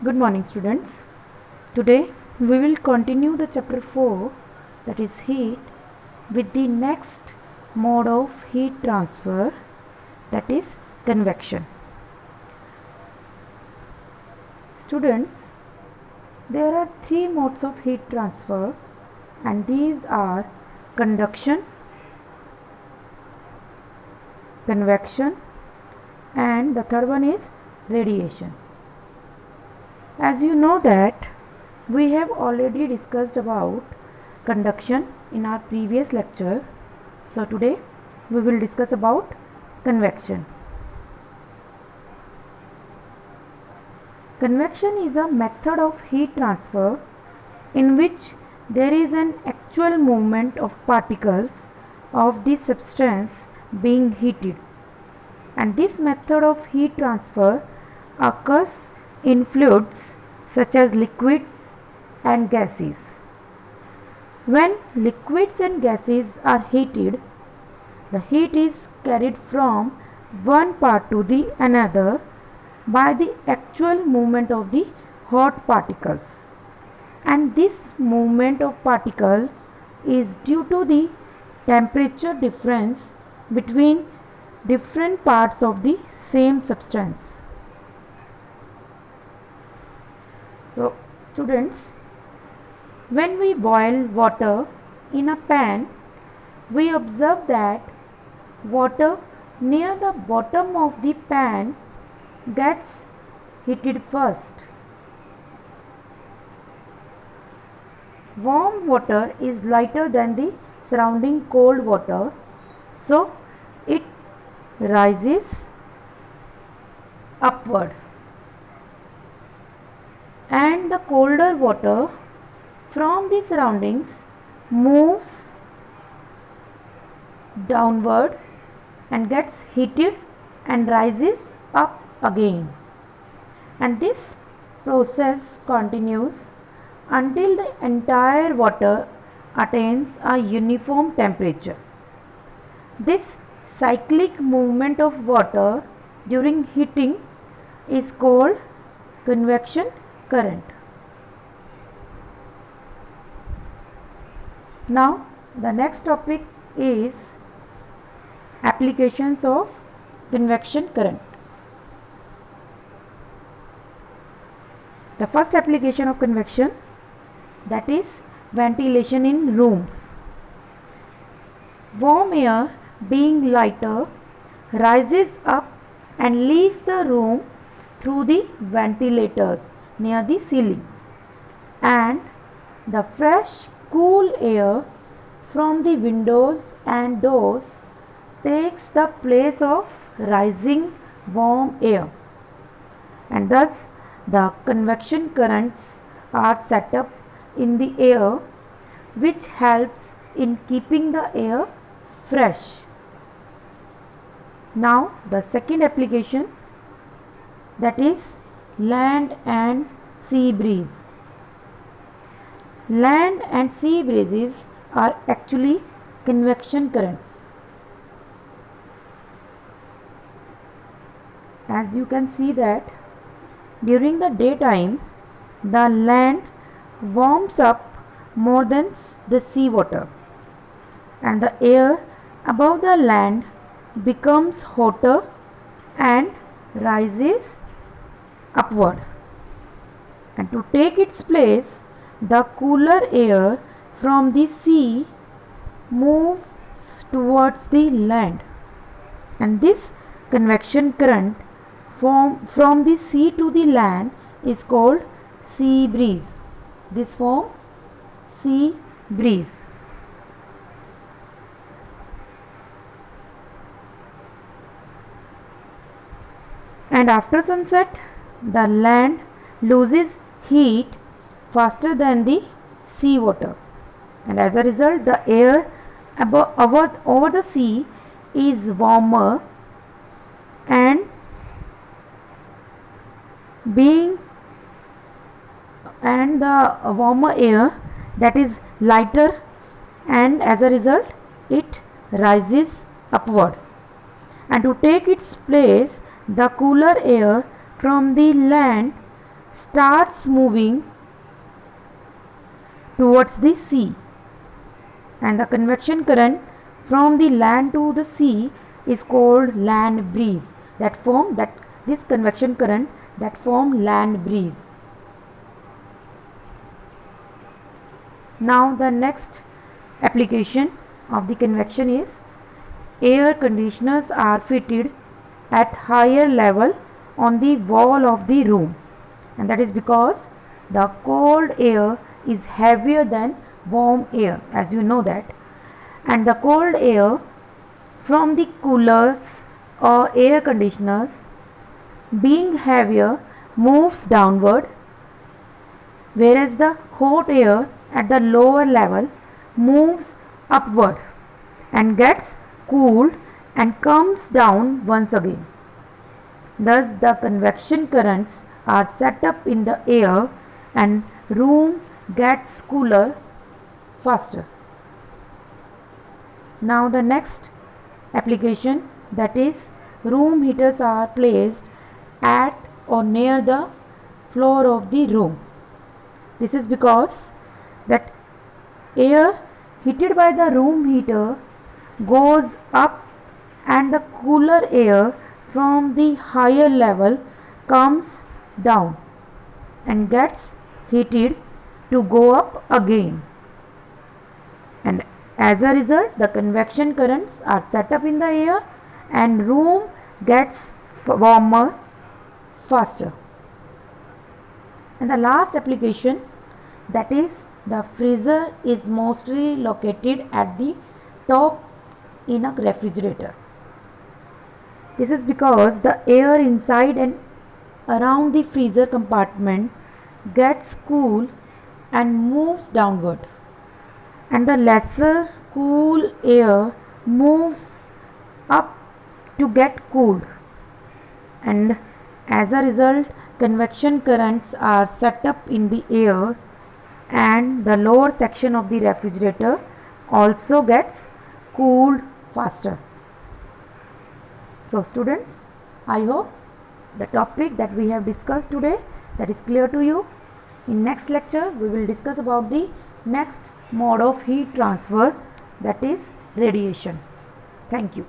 Good morning, students. Today we will continue the chapter 4, that is heat, with the next mode of heat transfer, that is convection. Students, there are three modes of heat transfer, and these are conduction, convection, and the third one is radiation. As you know that we have already discussed about conduction in our previous lecture. So today we will discuss about convection. Convection is a method of heat transfer in which there is an actual movement of particles of the substance being heated, and this method of heat transfer occurs in fluids such as liquids and gases. When liquids and gases are heated, the heat is carried from one part to the another by the actual movement of the hot particles, and this movement of particles is due to the temperature difference between different parts of the same substance. So students, when we boil water in a pan, we observe that water near the bottom of the pan gets heated first. Warm water is lighter than the surrounding cold water, so it rises upward, and the colder water from the surroundings moves downward and gets heated and rises up again, and this process continues until the entire water attains a uniform temperature. This cyclic movement of water during heating is called convection current. Now the next topic is applications of convection current. The first application of convection, that is ventilation in rooms. Warm air, being lighter, rises up and leaves the room through the ventilators near the ceiling, and the fresh cool air from the windows and doors takes the place of rising warm air, and thus the convection currents are set up in the air, which helps in keeping the air fresh. Now the second application, that is land and sea breeze. Land and sea breezes are actually convection currents. As you can see that during the daytime the land warms up more than the sea water, and the air above the land becomes hotter and rises upward, and to take its place the cooler air from the sea moves towards the land, and this convection current from the sea to the land is called sea breeze. This form sea breeze. And after sunset the land loses heat faster than the sea water, and as a result the air over the sea is warmer, and the warmer air that is lighter, and as a result it rises upward, and to take its place the cooler air from the land starts moving towards the sea, and the convection current from the land to the sea is called land breeze. This convection current that form land breeze. Now the next application of the convection is air conditioners are fitted at higher level on the wall of the room, and that is because the cold air is heavier than warm air, as you know that, and the cold air from the coolers or air conditioners being heavier moves downward, whereas the hot air at the lower level moves upward and gets cooled and comes down once again. Thus the convection currents are set up in the air and room gets cooler faster. Now the next application, that is room heaters are placed at or near the floor of the room. This is because that air heated by the room heater goes up and the cooler air from the higher level comes down and gets heated to go up again, and as a result the convection currents are set up in the air and room gets warmer faster. And the last application, that is the freezer is mostly located at the top in a refrigerator. This is because the air inside and around the freezer compartment gets cool and moves downward, and the lesser cool air moves up to get cooled, and as a result convection currents are set up in the air and the lower section of the refrigerator also gets cooled faster. So students, I hope the topic that we have discussed today that is clear to you. In next lecture we will discuss about the next mode of heat transfer, that is radiation. Thank you.